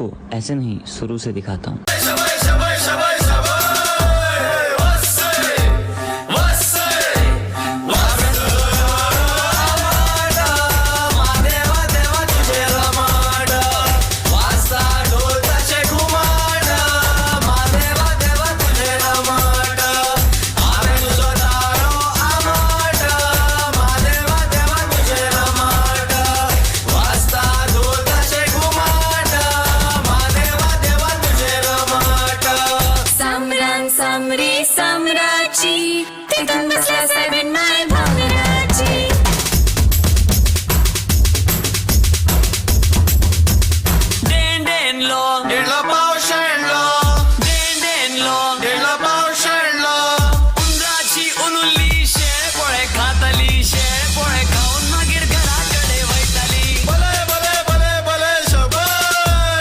को ऐसे नहीं शुरू से दिखाता हूँ। सामरी साम्राची ते बसल्या